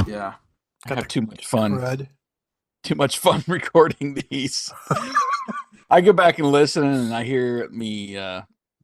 Yeah. I Got have the too much fun. crud. Too much fun recording these. I go back and listen, and I hear me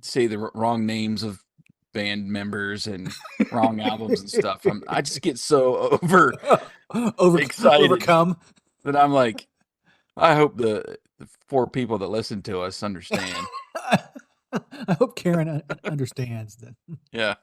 say the wrong names of band members and wrong albums and stuff. I just get so over Over, excited overcome. that I'm like, I hope the four people that listen to us understand. I hope Karen understands that. Yeah.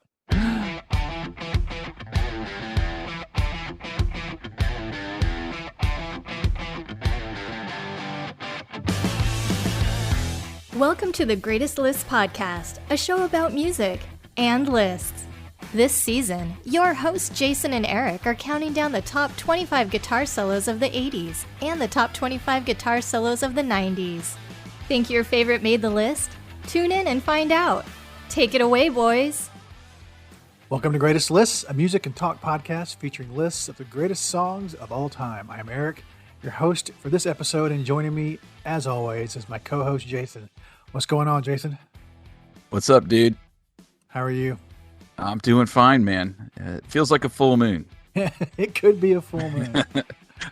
Welcome to the Greatest Lists podcast, a show about music and lists. This season, your hosts Jason and Eric are counting down the top 25 guitar solos of the 80s and the top 25 guitar solos of the 90s. Think your favorite made the list? Tune in and find out. Take it away, boys. Welcome to Greatest Lists, a music and talk podcast featuring lists of the greatest songs of all time. I am Eric, your host for this episode, and joining me, as always, is my co-host Jason. What's going on, Jason? What's up, dude? How are you? I'm doing fine, man. It feels like a full moon. It could be a full moon.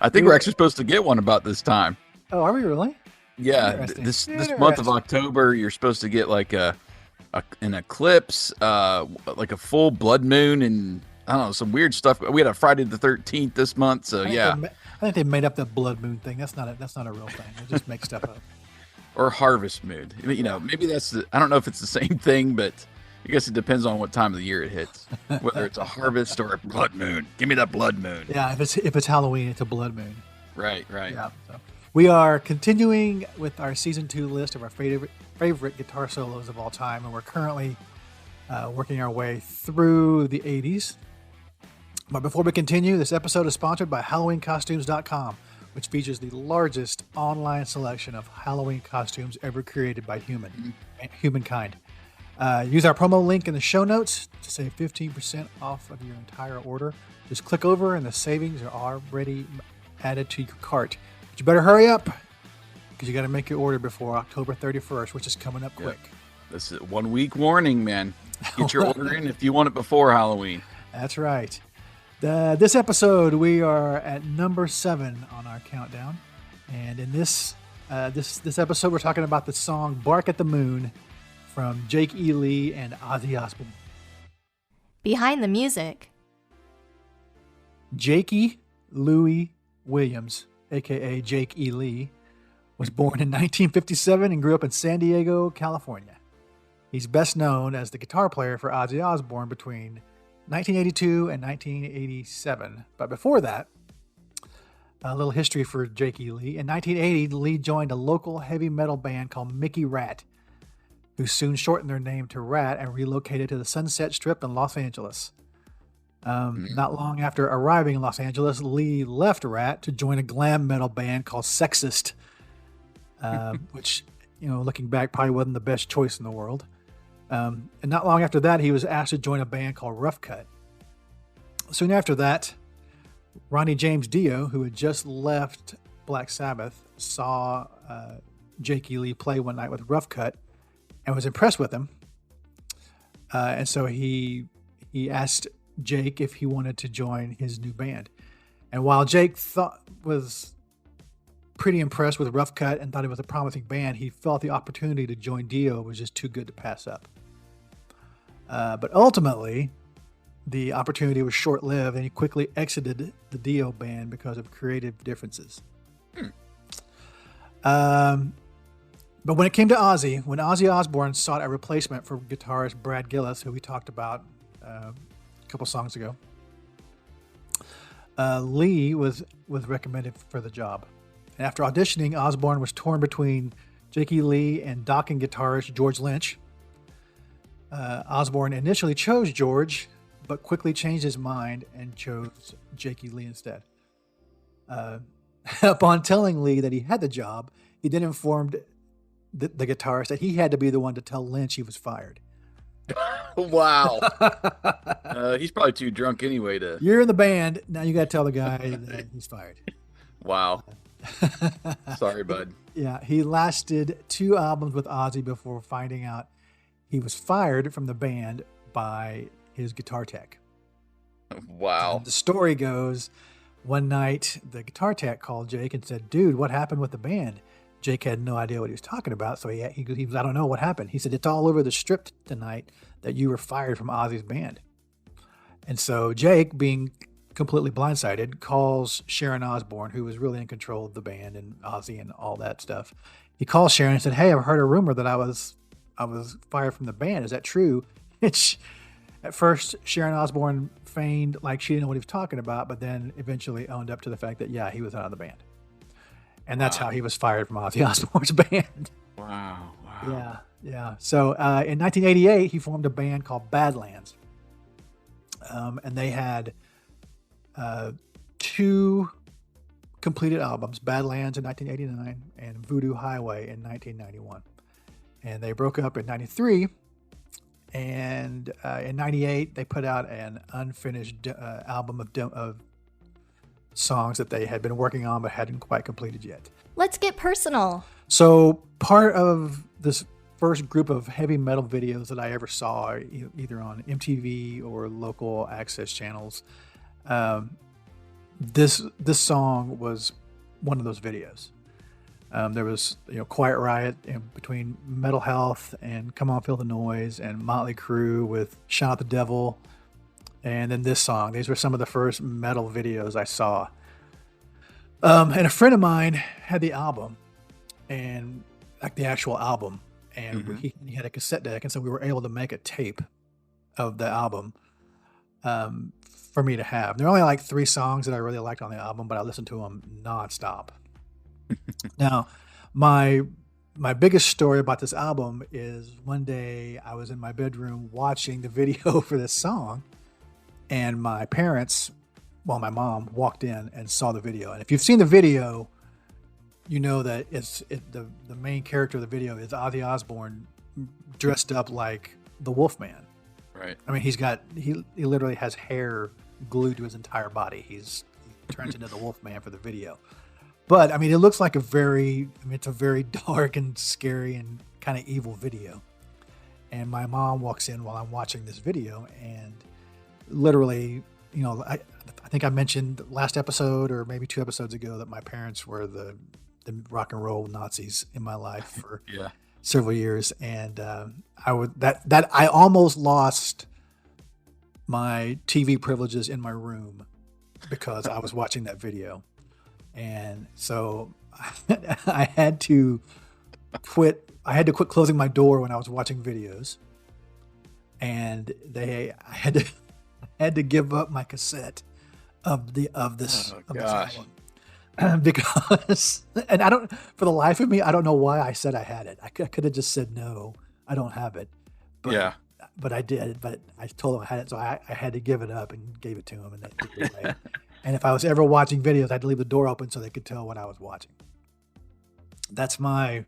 I think we're actually supposed to get one about this time. Oh, are we really? Yeah, this month of October, you're supposed to get like an eclipse, like a full blood moon, and I don't know, some weird stuff. We had a Friday the 13th this month, so yeah. I think they made up the blood moon thing. That's not a real thing. They just make stuff up. Or harvest moon. You know, maybe I don't know if it's the same thing, but I guess it depends on what time of the year it hits, whether it's a harvest or a blood moon. Give me that blood moon. Yeah, if it's Halloween, it's a blood moon. Right. Yeah. So we are continuing with our season 2 list of our favorite guitar solos of all time, and we're currently working our way through the 80s. But before we continue, this episode is sponsored by HalloweenCostumes.com, which features the largest online selection of Halloween costumes ever created by humankind. Use our promo link in the show notes to save 15% off of your entire order. Just click over and the savings are already added to your cart. But you better hurry up because you got to make your order before October 31st, which is coming up quick. This is 1 week warning, man. Get your order in if you want it before Halloween. That's right. This episode, we are at number 7 on our countdown. And in this episode, we're talking about the song Bark at the Moon from Jake E. Lee and Ozzy Osbourne. Behind the music. Jakey Louis Williams, a.k.a. Jake E. Lee, was born in 1957 and grew up in San Diego, California. He's best known as the guitar player for Ozzy Osbourne between 1982 and 1987. But before that, a little history for Jake E. Lee. In 1980, Lee joined a local heavy metal band called Mickey Rat, who soon shortened their name to Rat and relocated to the Sunset Strip in Los Angeles. Not long after arriving in Los Angeles, Lee left Rat to join a glam metal band called Sexist, which, looking back, probably wasn't the best choice in the world. And not long after that, he was asked to join a band called Rough Cut. Soon after that, Ronnie James Dio, who had just left Black Sabbath, saw Jake E. Lee play one night with Rough Cut and was impressed with him. And so he asked Jake if he wanted to join his new band. And while Jake was pretty impressed with Rough Cut and thought it was a promising band, he felt the opportunity to join Dio was just too good to pass up. But ultimately, the opportunity was short-lived, and he quickly exited the Dio band because of creative differences. But when it came to Ozzy, when Ozzy Osbourne sought a replacement for guitarist Brad Gillis, who we talked about a couple songs ago, Lee was recommended for the job. And after auditioning, Osbourne was torn between Jake E. Lee and Dokken guitarist George Lynch. Osbourne initially chose George, but quickly changed his mind and chose Jake E. Lee instead. Upon telling Lee that he had the job, he then informed the guitarist that he had to be the one to tell Lynch he was fired. Wow. He's probably too drunk anyway to... You're in the band, now you got to tell the guy that he's fired. Wow. Sorry, bud. Yeah, he lasted 2 albums with Ozzy before finding out he was fired from the band by his guitar tech. Wow. The story goes, one night the guitar tech called Jake and said, "Dude, what happened with the band?" Jake had no idea what he was talking about, so he was, "I don't know what happened." He said, "It's all over the strip tonight that you were fired from Ozzy's band." And so Jake, being completely blindsided, calls Sharon Osbourne, who was really in control of the band and Ozzy and all that stuff. He calls Sharon and said, "Hey, I've heard a rumor that I was fired from the band. Is that true?" At first, Sharon Osbourne feigned like she didn't know what he was talking about, but then eventually owned up to the fact that, yeah, he was out of the band. And that's how he was fired from Ozzy Osbourne's band. Wow. Yeah. So in 1988, he formed a band called Badlands. And they had 2 completed albums, Badlands in 1989 and Voodoo Highway in 1991. And they broke up in 93. And in 98, they put out an unfinished album of songs that they had been working on but hadn't quite completed yet. Let's get personal. So part of this first group of heavy metal videos that I ever saw, either on MTV or local access channels, this song was one of those videos. There was, Quiet Riot between Metal Health and Come On Feel the Noise, and Motley Crue with Shout Out the Devil, and then this song. These were some of the first metal videos I saw. And a friend of mine had the album, and like the actual album, and he had a cassette deck, and so we were able to make a tape of the album for me to have. There are only like 3 songs that I really liked on the album, but I listened to them nonstop. Now, my biggest story about this album is one day I was in my bedroom watching the video for this song, and my mom walked in and saw the video. And if you've seen the video, you know that the main character of the video is Ozzy Osbourne dressed up like the Wolfman. Right. I mean, he literally has hair glued to his entire body. He turns into the Wolfman for the video. But I mean, it looks like it's a very dark and scary and kind of evil video. And my mom walks in while I'm watching this video, and literally, I think I mentioned last episode or maybe 2 episodes ago that my parents were the rock and roll Nazis in my life for several years, and I almost lost my TV privileges in my room because I was watching that video. And so I had to quit closing my door when I was watching videos, and I had to give up my cassette of this album because, and for the life of me, I don't know why I said I had it. I could have just said no, I don't have it. But I did. But I told them I had it, so I had to give it up and gave it to them, and they took it away. And if I was ever watching videos, I had to leave the door open so they could tell what I was watching. That's my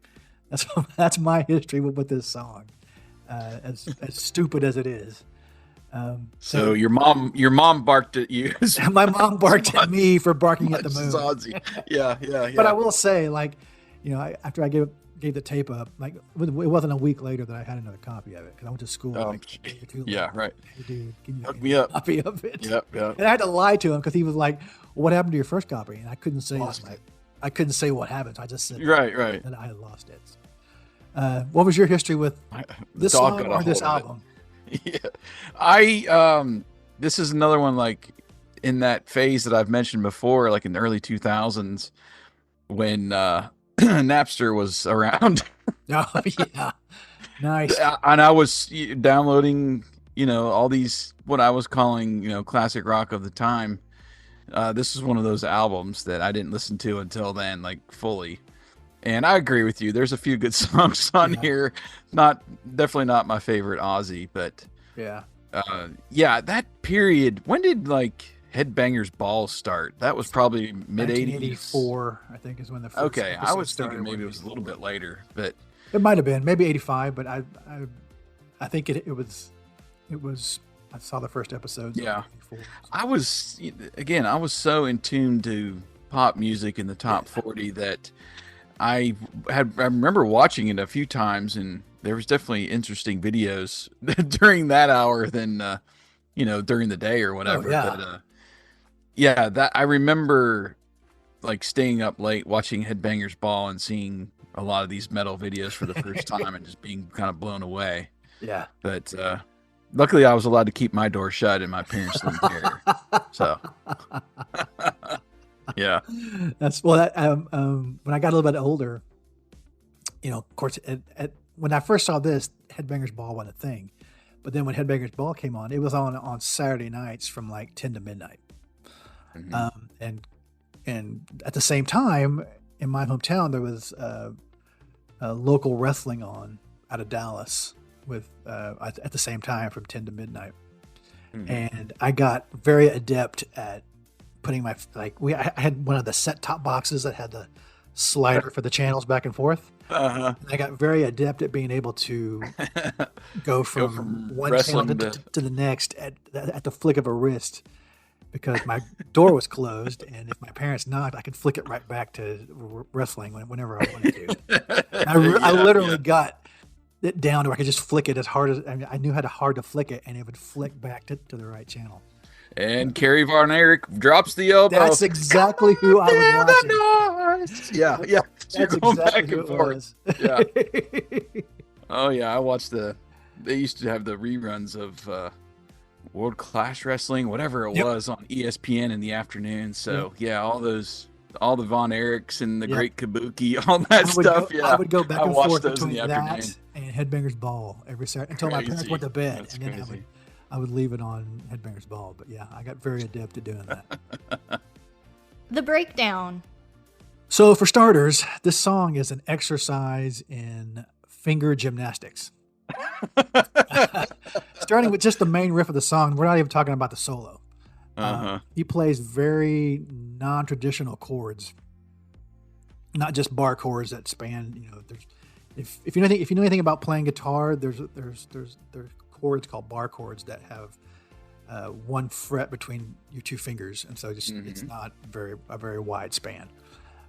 history with this song, as stupid as it is. So your mom barked at you. My mom barked at me for barking at the moon. Ozzy. Yeah. But I will say, after I gave the tape up, it wasn't a week later that I had another copy of it because I went to school. Right. Hey, dude, can you hook me up? Copy of it. Yep. And I had to lie to him because he was like, well, "What happened to your first copy?" And I couldn't say I couldn't say what happened. So I just said right that I had lost it. What was your history with this song or this album? Yeah, this is another one like in that phase that I've mentioned before, like in the early 2000s when Napster was around. Oh, yeah. Nice. And I was downloading, all these, what I was calling, classic rock of the time. This is one of those albums that I didn't listen to until then, like fully. And I agree with you. There's a few good songs on here. Definitely not my favorite Ozzy, but that period. When did Headbangers Ball start? That was probably mid 80s. 1984, I think, is when the first. Okay, I was thinking maybe it was a little bit later, but it might have been maybe 85. But I think it was. I saw the first episode. Yeah, I was so in tune to pop music in the top 40 that I remember watching it a few times, and there was definitely interesting videos during that hour than during the day or whatever. yeah. But yeah, that I remember like staying up late watching Headbangers Ball and seeing a lot of these metal videos for the first time and just being kind of blown away. Yeah. But luckily I was allowed to keep my door shut and my parents didn't care. So yeah. That's when I got a little bit older, of course, when I first saw this, Headbangers Ball wasn't a thing. But then when Headbangers Ball came on, it was on Saturday nights from like 10 to midnight. Mm-hmm. And at the same time, in my hometown, there was a local wrestling on out of Dallas with at the same time from 10 to midnight. Mm-hmm. And I got very adept at putting I had one of the set-top boxes that had the slider for the channels back and forth. And I got very adept at being able to go from one channel to the next at the flick of a wrist, because my door was closed, and if my parents knocked, I could flick it right back to wrestling whenever I wanted to. I literally got it down to where I could just flick it as hard as I knew how to flick it, and it would flick back to the right channel. And Kerry Von Erich drops the elbow. That's exactly who I was watching. Yeah. That's exactly who it was. Yeah. Oh yeah, I watched they used to have the reruns of World Class Wrestling, whatever it was, on ESPN in the afternoon. So yeah, all the Von Erichs and the Great Kabuki, all that stuff. I would go back and forth between that and Headbangers Ball every Saturday until my parents went to bed. That's and then crazy. I would leave it on Headbangers Ball. But yeah, I got very adept at doing that. The breakdown. So for starters, this song is an exercise in finger gymnastics. Starting with just the main riff of the song, we're not even talking about the solo. He plays very non-traditional chords, not just bar chords that span. There's if you know anything about playing guitar, there's chords called bar chords that have one fret between your two fingers, and so it's not a very wide span.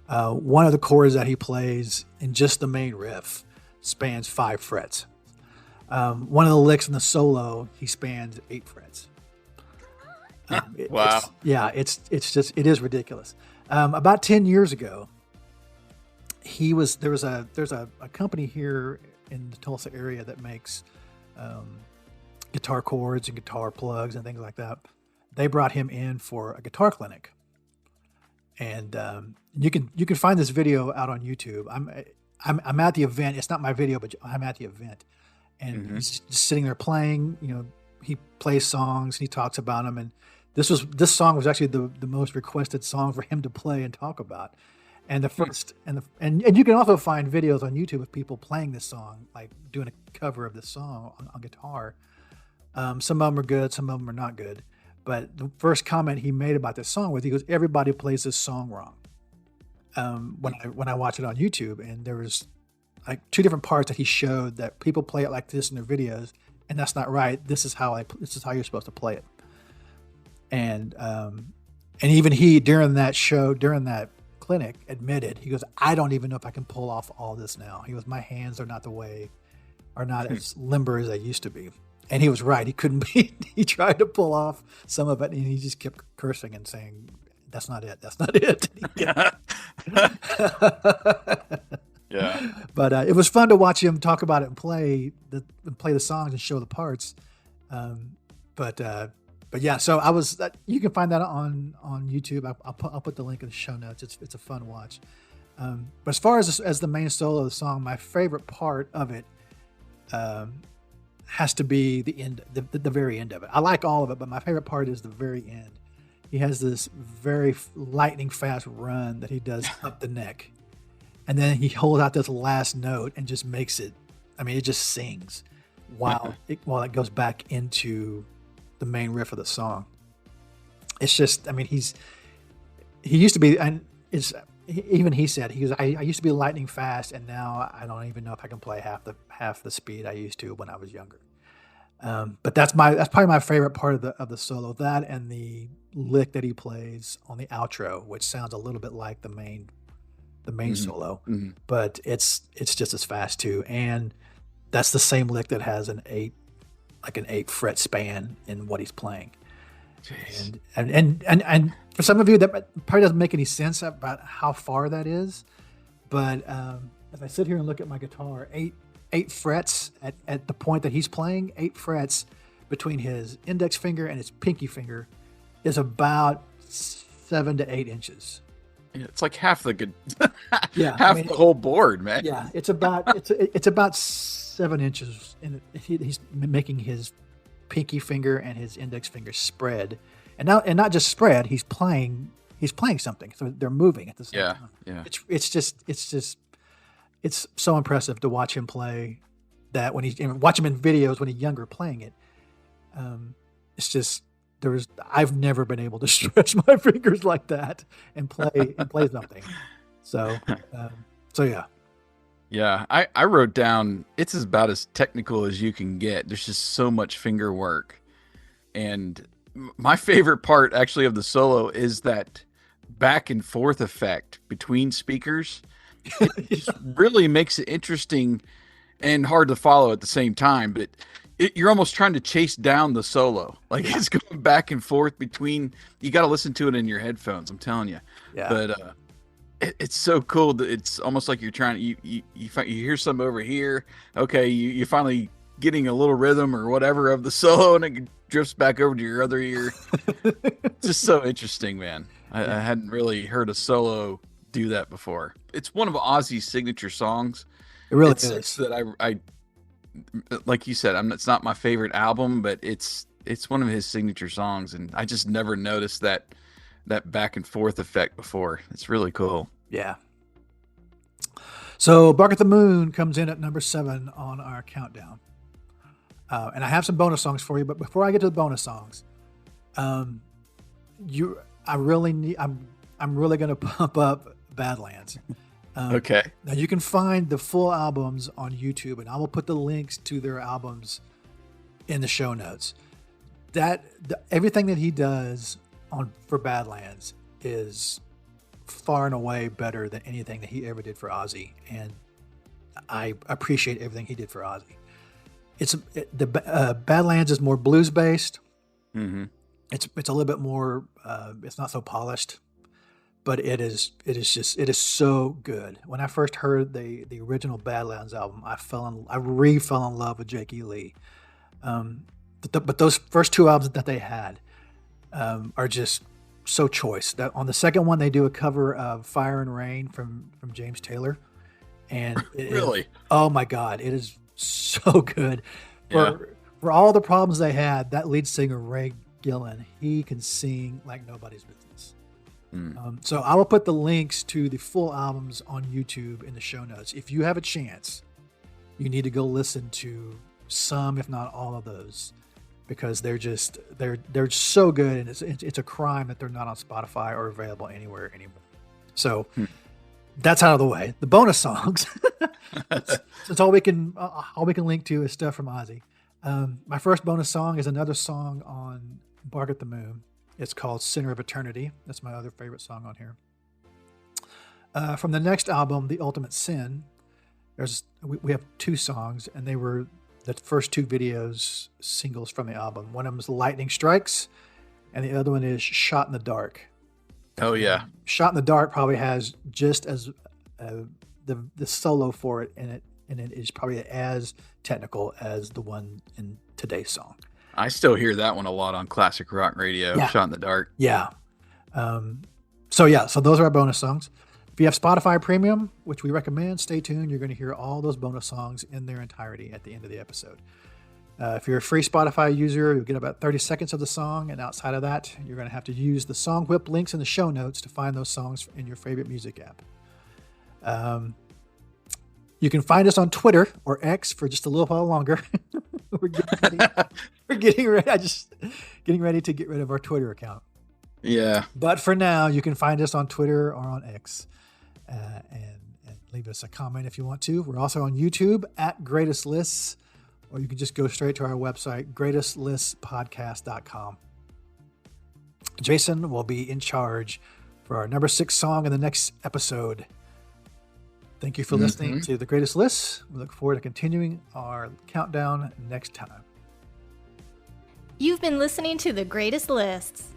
One of the chords that he plays in just the main riff spans 5 frets. One of the licks in the solo, he spans 8 frets. Wow. It is ridiculous. About 10 years ago, there's a company here in the Tulsa area that makes guitar cords and guitar plugs and things like that. They brought him in for a guitar clinic, and you can find this video out on YouTube. I'm at the event. It's not my video, but I'm at the event, and he's just sitting there playing. He plays songs. He talks about them, and this song was actually the most requested song for him to play and talk about. And the first and you can also find videos on YouTube of people playing this song, like doing a cover of this song on guitar. Some of them are good, some of them are not good. But the first comment he made about this song was, he goes, "Everybody plays this song wrong." When I watch it on YouTube, and there was like 2 different parts that he showed that people play it like this in their videos, and that's not right. This is how you're supposed to play it. And even he during that clinic admitted, he goes, "I don't even know if I can pull off all this now." He goes, "My hands are not as limber as they used to be." And he was right. He couldn't be. He tried to pull off some of it, and he just kept cursing and saying, "That's not it. That's not it." Yeah. Yeah. But it was fun to watch him talk about it and play the songs and show the parts. But yeah, so you can find that on YouTube. I'll put the link in the show notes. It's a fun watch. But as far as the main solo of the song, my favorite part of it has to be the end, the very end of it. I like all of it, but my favorite part is the very end. He has this very lightning fast run that he does up the neck, and then he holds out this last note and just makes it. I mean, it just sings while it goes back into the main riff of the song. It's just, I mean, he used to be, and even he said, he goes, I used to be lightning fast, and now I don't even know if I can play half the speed I used to when I was younger. But that's probably my favorite part of the solo. That and the lick that he plays on the outro, which sounds a little bit like the main solo, but it's just as fast too. And that's the same lick that has an like an 8 fret span in what he's playing. Jeez. And for some of you, that probably doesn't make any sense about how far that is. But as I sit here and look at my guitar, eight frets at the point that he's playing, 8 frets between his index finger and his pinky finger is about 7 to 8 inches. Yeah, it's like half the good, Yeah, half the whole board, man. Yeah, it's about 7 inches, and he's making his pinky finger and his index finger spread, and not just spread. He's playing something, so they're moving at the same time. Yeah. It's so impressive to watch him play that watch him in videos when he's younger playing it. It's just I've never been able to stretch my fingers like that and play something. So yeah. Yeah, I wrote down it's about as technical as you can get. There's just so much finger work. And my favorite part actually of the solo is that back and forth effect between speakers. It just really makes it interesting and hard to follow at the same time, but you're almost trying to chase down the solo. Like it's going back and forth between, you got to listen to it in your headphones, I'm telling you. Yeah. But it's so cool that it's almost like you're trying to, you hear something over here. Okay. You're finally getting a little rhythm or whatever of the solo, and it drifts back over to your other ear. It's just so interesting, man. I hadn't really heard a solo do that before. It's one of Ozzy's signature songs. It really It's is. that I like you said, it's not my favorite album, but it's one of his signature songs, and I just never noticed that back and forth effect before. It's really cool. Yeah. So Bark at the Moon comes in at number 7 on our countdown. And I have some bonus songs for you, but before I get to the bonus songs, I'm really going to pump up Badlands. Okay. Now you can find the full albums on YouTube, and I will put the links to their albums in the show notes. Everything that he does for Badlands is far and away better than anything that he ever did for Ozzy, and I appreciate everything he did for Ozzy. Badlands is more blues based. Mm-hmm. It's a little bit more. It's not so polished. But it is so good. When I first heard the original Badlands album, I fell in love with Jake E. Lee. But those first 2 albums that they had are just so choice. That on the second one, they do a cover of "Fire and Rain" from James Taylor, and Really, oh my God, it is so good. For all the problems they had, that lead singer Ray Gillen, he can sing like nobody's business. So I will put the links to the full albums on YouTube in the show notes. If you have a chance, you need to go listen to some, if not all of those, because they're so good, and it's a crime that they're not on Spotify or available anywhere anymore. So that's out of the way. The bonus songs, it's all we can link to is stuff from Ozzy. My first bonus song is another song on Bark at the Moon. It's called Center of Eternity. That's my other favorite song on here. From the next album, The Ultimate Sin, we have 2 songs, and they were the first 2 videos singles from the album. One of them is Lightning Strikes, and the other one is Shot in the Dark. Oh yeah. Shot in the Dark probably has just as the solo for it in it, and it is probably as technical as the one in today's song. I still hear that one a lot on classic rock radio. Yeah. Shot in the Dark. Yeah. So those are our bonus songs. If you have Spotify Premium, which we recommend, stay tuned. You're going to hear all those bonus songs in their entirety at the end of the episode. If you're a free Spotify user, you'll get about 30 seconds of the song. And outside of that, you're going to have to use the Song Whip links in the show notes to find those songs in your favorite music app. You can find us on Twitter or X for just a little while longer. We're getting ready to get rid of our Twitter account. Yeah. But for now, you can find us on Twitter or on X, and leave us a comment if you want to. We're also on YouTube at Greatest Lists, or you can just go straight to our website, greatestlistpodcast.com. Jason will be in charge for our number 6 song in the next episode. Thank you for listening to The Greatest Lists. We look forward to continuing our countdown next time. You've been listening to The Greatest Lists.